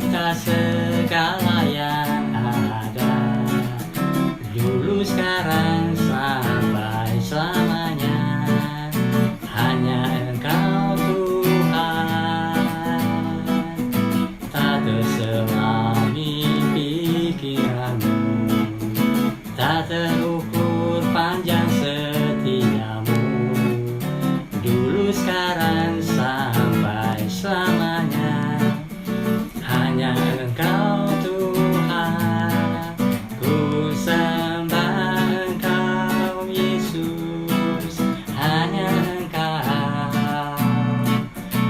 pencipta segala yang ada, dulu, sekarang, sampai selamanya. Hanya Engkau Tuhan, tak terselami pikiranmu, tak terukur panjang setiamu, dulu, sekarang, sampai selamanya. Hanya Engkau Tuhan, ku sembah Engkau Yesus. Hanya Engkau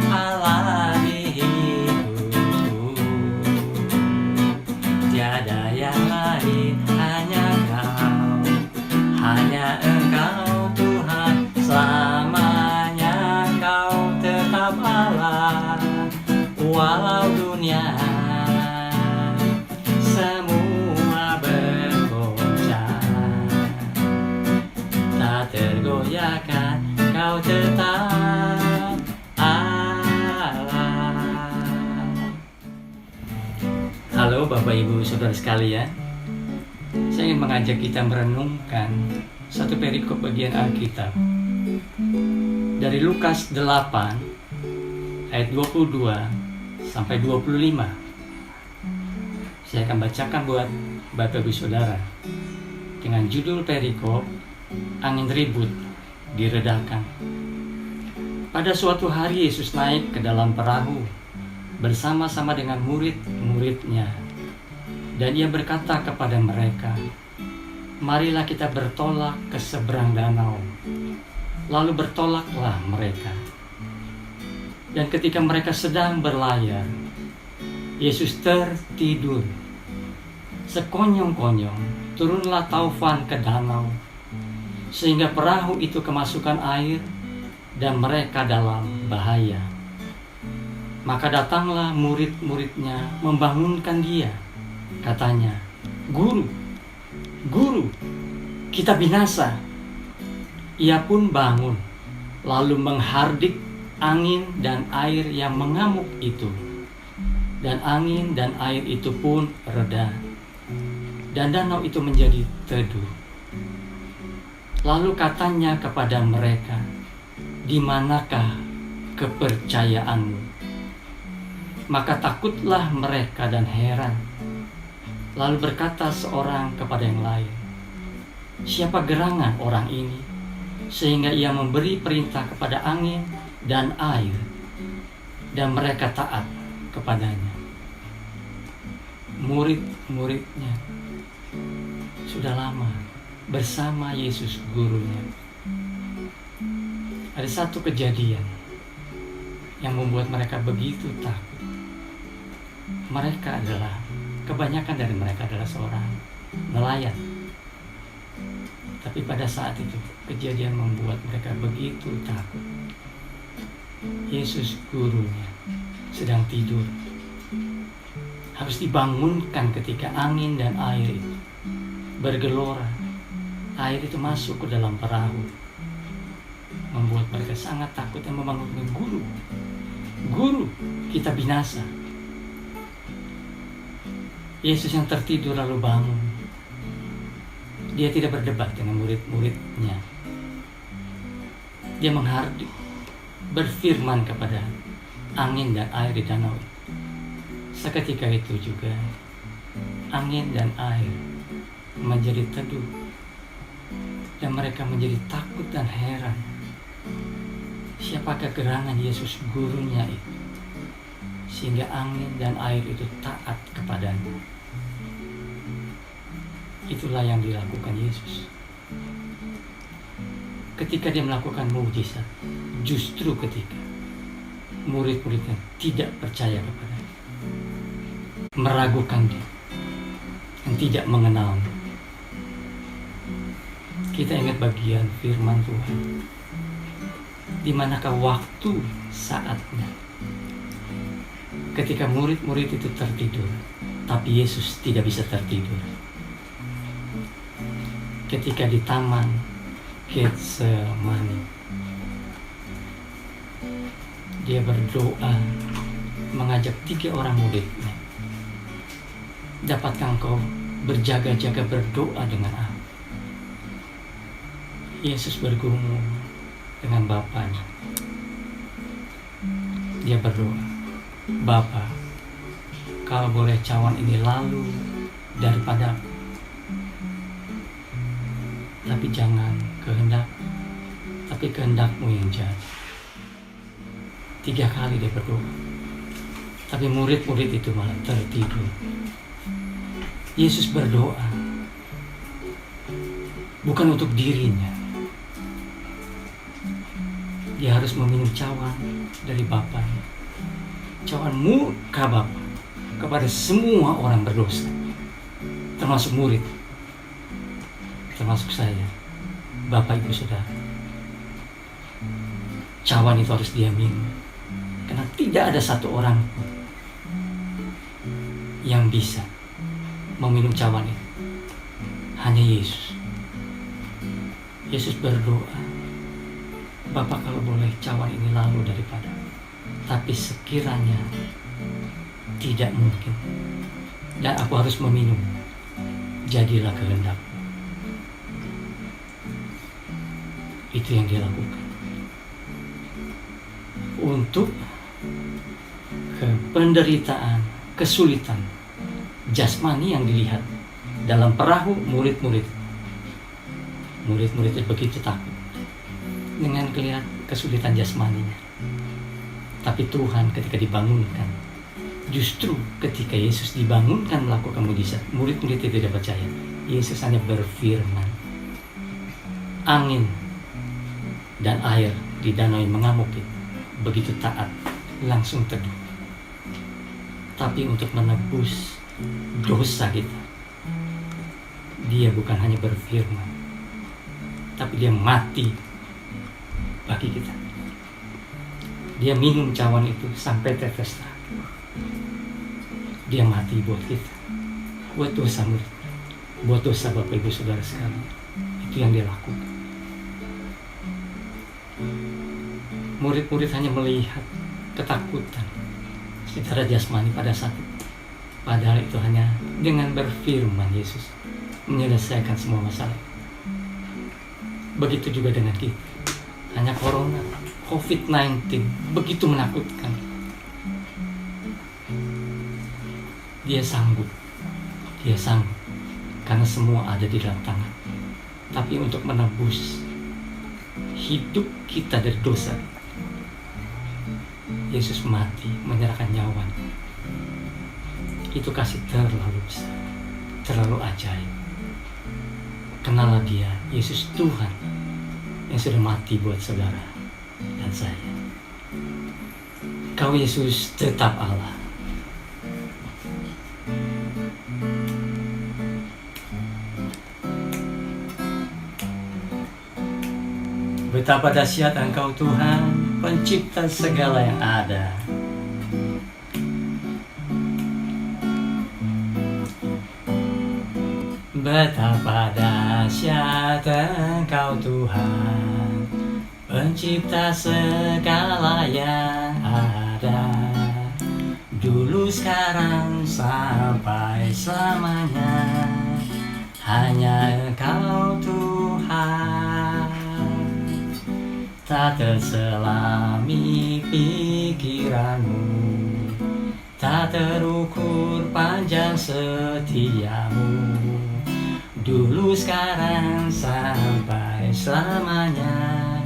Allah di hidupku, tiada yang lain, hanya Engkau. Hanya Engkau Tuhan, selamanya Engkau tetap Allah. Walau dunia semua bergoncang, tak tergoyahkan, Kau tetap Allah. Halo Bapak Ibu Saudara sekalian, saya ingin mengajak kita merenungkan satu perikop bagian Alkitab dari Lukas 8 ayat 22 sampai 25. Saya akan bacakan buat Bapak Ibu Saudara dengan judul perikop Angin Ribut Diredakan. Pada suatu hari Yesus naik ke dalam perahu bersama-sama dengan murid-muridnya, dan ia berkata kepada mereka, "Marilah kita bertolak ke seberang danau." Lalu bertolaklah mereka. Dan ketika mereka sedang berlayar, Yesus tertidur. Sekonyong-konyong turunlah taufan ke danau, sehingga perahu itu kemasukan air dan mereka dalam bahaya. Maka datanglah murid-muridnya membangunkan dia. Katanya, "Guru, Guru, kita binasa." Ia pun bangun, lalu menghardik angin dan air yang mengamuk itu, dan angin dan air itu pun reda, dan danau itu menjadi teduh. Lalu katanya kepada mereka, "Di manakah kepercayaanmu?" Maka takutlah mereka dan heran. Lalu berkata seorang kepada yang lain, "Siapa gerangan orang ini, sehingga ia memberi perintah kepada angin dan air, dan mereka taat kepadanya?" Murid-muridnya sudah lama bersama Yesus gurunya. Ada satu kejadian yang membuat mereka begitu takut. Kebanyakan dari mereka adalah seorang nelayan. Tapi pada saat itu kejadian membuat mereka begitu takut. Yesus gurunya sedang tidur, harus dibangunkan ketika angin dan air itu bergelora. Air itu masuk ke dalam perahu, membuat mereka sangat takut dan membangunkan, "Guru, Guru, kita binasa." Yesus yang tertidur lalu bangun. Dia tidak berdebat dengan murid-muridnya. Dia menghardik, berfirman kepada angin dan air di danau. Seketika itu juga angin dan air menjadi teduh, dan mereka menjadi takut dan heran. Siapakah gerangan Yesus gurunya itu, sehingga angin dan air itu taat kepadanya? Itulah yang dilakukan Yesus. Ketika dia melakukan mukjizat, justru ketika murid-muridnya tidak percaya kepadanya, meragukan dia, dan tidak mengenalnya. Kita ingat bagian firman Tuhan, di manakah waktu saatnya ketika murid-murid itu tertidur, tapi Yesus tidak bisa tertidur. Ketika di taman Getsemani, dia berdoa mengajak 3 orang muridnya dapatkah engkau berjaga-jaga berdoa dengan aku? Yesus bergumul dengan Bapanya. Dia berdoa, Bapa, kalau boleh cawan ini lalu daripadaku, tapi jangan kehendak, tapi kehendak-Mu yang jadi. 3 kali dia berdoa, tapi murid-murid itu malah tertidur. Yesus berdoa bukan untuk dirinya. Dia harus meminum cawan dari Bapanya, cawan murka Bapa kepada semua orang berdosa, termasuk murid, termasuk saya, Bapak Ibu Saudara. Cawan itu harus dia minum, karena tidak ada satu orang pun yang bisa meminum cawan itu, hanya Yesus. Yesus berdoa, Bapa, kalau boleh cawan ini lalu daripada, tapi sekiranya tidak mungkin dan aku harus meminum, jadilah kehendak-Mu. Itu yang dia lakukan untuk penderitaan, kesulitan jasmani yang dilihat dalam perahu murid-murid itu begitu takut dengan kelihatan kesulitan jasmaninya. Tapi Tuhan ketika dibangunkan, justru ketika Yesus dibangunkan melakukan mujizat, murid-murid itu tidak percaya. Yesus hanya berfirman, angin dan air di danau yang mengamuk itu begitu taat, langsung teduh. Tapi untuk menebus dosa kita, dia bukan hanya berfirman, tapi dia mati bagi kita. Dia minum cawan itu sampai tetes terakhir. Dia mati buat kita, buat dosa murid, buat dosa Bapak Ibu Saudara sekalian. Itu yang dia lakukan. Murid-murid hanya melihat ketakutan secara jasmani pada saat itu. Padahal itu hanya dengan berfirman Yesus menyelesaikan semua masalah. Begitu juga dengan kita. Hanya corona, COVID-19 begitu menakutkan. Dia sanggup karena semua ada di dalam tangan. Tapi untuk menebus hidup kita dari dosa, Yesus mati, menyerahkan nyawa. Itu kasih terlalu besar, terlalu ajaib. Kenalah dia, Yesus Tuhan yang sudah mati buat saudara dan saya. Kau Yesus tetap Allah. Betapa dahsyat Engkau Tuhan, pencipta segala yang ada. Betapa dahsyat Engkau Tuhan, pencipta segala yang ada. Dulu, sekarang, sampai selamanya, hanya Engkau Tuhan. Tak terselami pikiranmu, tak terukur panjang setiamu. Dulu, sekarang, sampai selamanya,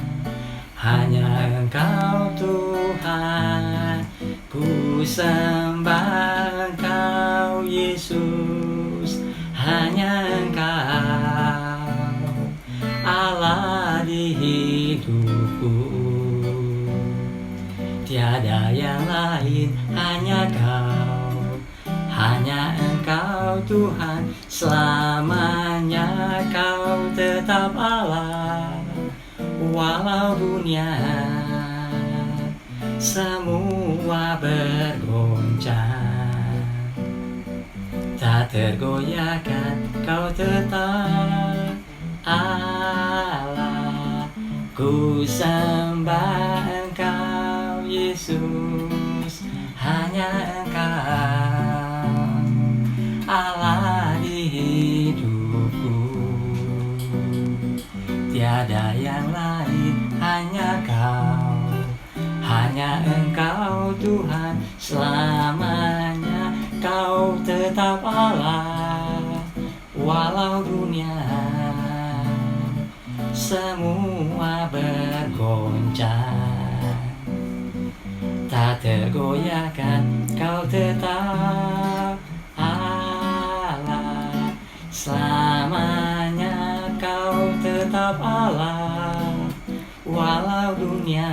hanya Engkau Tuhan. Ku sembah Engkau Yesus, hanya Engkau Allah di hidupku. Tiada yang lain, hanya Kau, hanya Engkau Tuhan. Selamanya Kau tetap Allah, walau dunia semua bergoncang. Tak tergoyahkan, Kau tetap Allah. Ku sembah Engkau Yesus, hanya Engkau Allah Kau tetap Allah, walau dunia semua bergoncang. Tak tergoyahkan, kau tetap Allah. Selamanya kau tetap Allah, walau dunia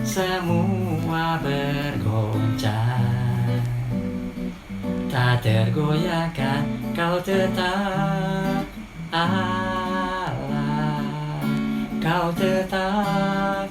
semua bergoncang. Tak tergoyahkan, kau tetap Allah. Kau tetap